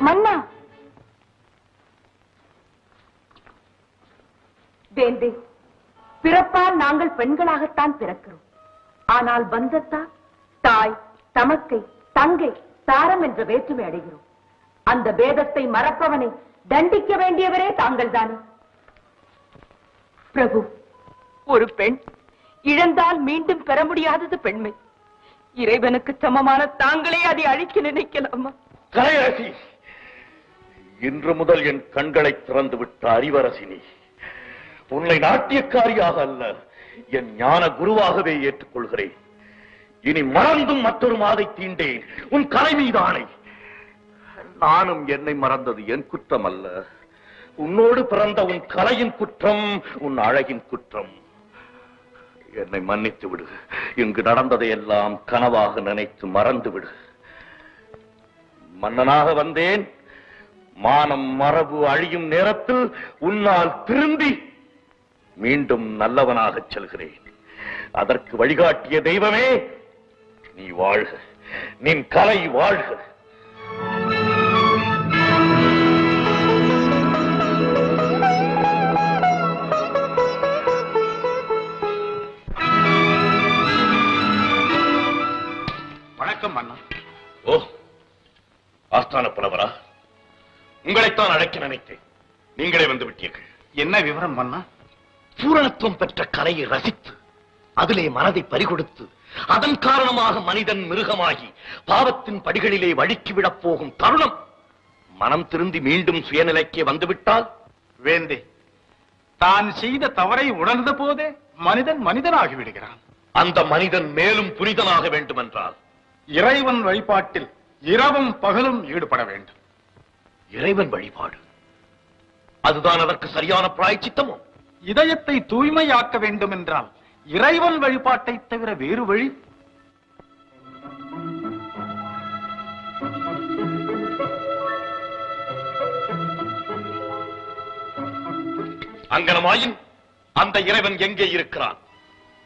மன்னா வேந்தே, பிறப்பால் நாங்கள் பெண்களாகத்தான் பிறக்கிறோம். ஆனால் பந்தத்தால் தாய், தமக்கை, தங்கை, தாரம் என்ற வேற்றுமை அடைகிறோம். அந்த பேதத்தை மறப்பவனை தண்டிக்க வேண்டியவரே தாங்கள் தானே. பிரபு, ஒரு பெண் இழந்தால் மீண்டும் பெற முடியாதது பெண்மை. இறைவனுக்கு சமமான தாங்களே அதை அழிக்க நினைக்கலாமா? கலையரசி, இன்று முதல் என் கண்களை திறந்து விட்ட அறிவரசினி, உன்னை நாட்டியக்காரியாக அல்ல, என் ஞான குருவாகவே ஏற்றுக்கொள்கிறேன். இனி மறந்தும் மற்றொரு மாதை தீண்டேன் உன் கலை மீதானை. நானும் என்னை மறந்தது என் குற்றம் அல்ல, உன்னோடு பிறந்த உன் கலையின் குற்றம், உன் அழகின் குற்றம். என்னை மன்னித்து விடு. இங்கு நடந்ததையெல்லாம் கனவாக நினைத்து மறந்து விடு. மன்னனாக வந்தேன். மானம் மரபு அழியும் நேரத்தில் உன்னால் திரும்பி மீண்டும் நல்லவனாக செல்கிறேன். அதற்கு வழிகாட்டிய தெய்வமே, நீ வாழ்க, நின் கலை வாழ்க. வணக்கம் மன்னா. ஓ, ஆஸ்தான புலவரா, உங்களைத்தான் அழைக்க நினைத்தேன். நீங்களே வந்து விட்டீர்கள். என்ன விவரம் மன்னா? பூரணத்துவம் பெற்ற கலையை ரசித்து அதிலே மனதை பறிகொடுத்து அதன் காரணமாக மனிதன் மிருகமாகி பாவத்தின் படிகளிலே வழுக்கிவிடப் போகும் தருணம் மனம் திருந்தி மீண்டும் சுயநிலைக்கே வந்துவிட்டால், வேந்தே, தான் செய்த தவறை உணர்ந்த போதே மனிதன் மனிதனாகி விடுகிறான். அந்த மனிதன் மேலும் புனிதனாக வேண்டுமென்றால் இறைவன் வழிபாட்டில் இரவும் பகலும் ஈடுபட வேண்டும். இறைவன் வழிபாடு, அதுதான் அதற்கு சரியான பிராயச்சித்தமோ? இதயத்தை தூய்மையாக்க வேண்டும் என்றால் இறைவன் வழிபாட்டை தவிர வேறு வழி? அங்கனமாயின் அந்த இறைவன் எங்கே இருக்கிறான்?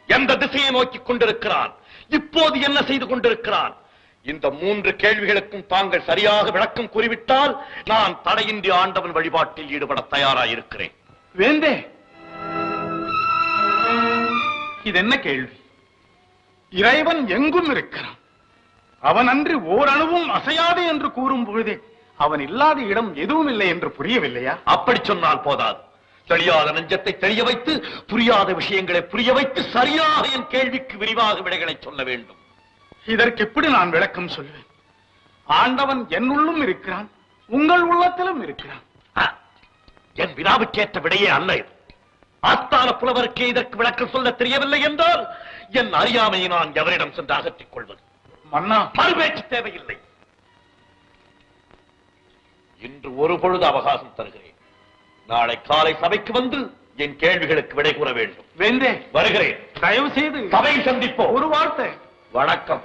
எந்த திசையை நோக்கிக் கொண்டிருக்கிறான்? இப்போது என்ன செய்து கொண்டிருக்கிறான்? இந்த 3 கேள்விகளுக்கும் தாங்கள் சரியாக விளக்கம் கூறிவிட்டால் நான் தடையின்றி ஆண்டவன் வழிபாட்டில் ஈடுபட தயாராயிருக்கிறேன். வேந்தே, இது என்ன கேள்வி? இறைவன் எங்கும் இருக்கிறான். அவன் அன்றி ஓரணுவும் அசையாது என்று கூறும் பொழுதே அவன் இல்லாத இடம் எதுவும் இல்லை என்று புரியவில்லையா? அப்படி சொன்னால் போதாது. தெரியாத நெஞ்சத்தை தெரிய வைத்து, புரியாத விஷயங்களை புரிய வைத்து, சரியாக என் கேள்விக்கு விரிவாக விடைகளை சொல்ல வேண்டும். இதற்கு எப்படி நான் விளக்கம் சொல்வேன்? ஆண்டவன் என்னுள்ளும் இருக்கிறான், உங்கள் உள்ளத்திலும் இருக்கிறான். என் வினாவுக்கேற்ற விடையே அல்ல இது. ஆஸ்தான புலவருக்கே இதற்கு விளக்கம் சொல்ல தெரியவில்லை என்றால் என் அறியாமையை நான் எவரிடம் சென்று அகற்றிக் கொள்வது? மன்னா, மறுபேச்சு தேவையில்லை. இன்று ஒரு பொழுது அவகாசம் தருகிறேன். நாளை காலை சபைக்கு வந்து என் கேள்விகளுக்கு விடை கூற வேண்டும். வேந்தே, வருகிறேன். தயவு செய்து சபையில் சந்திப்போம். ஒரு வார்த்தை. வணக்கம்.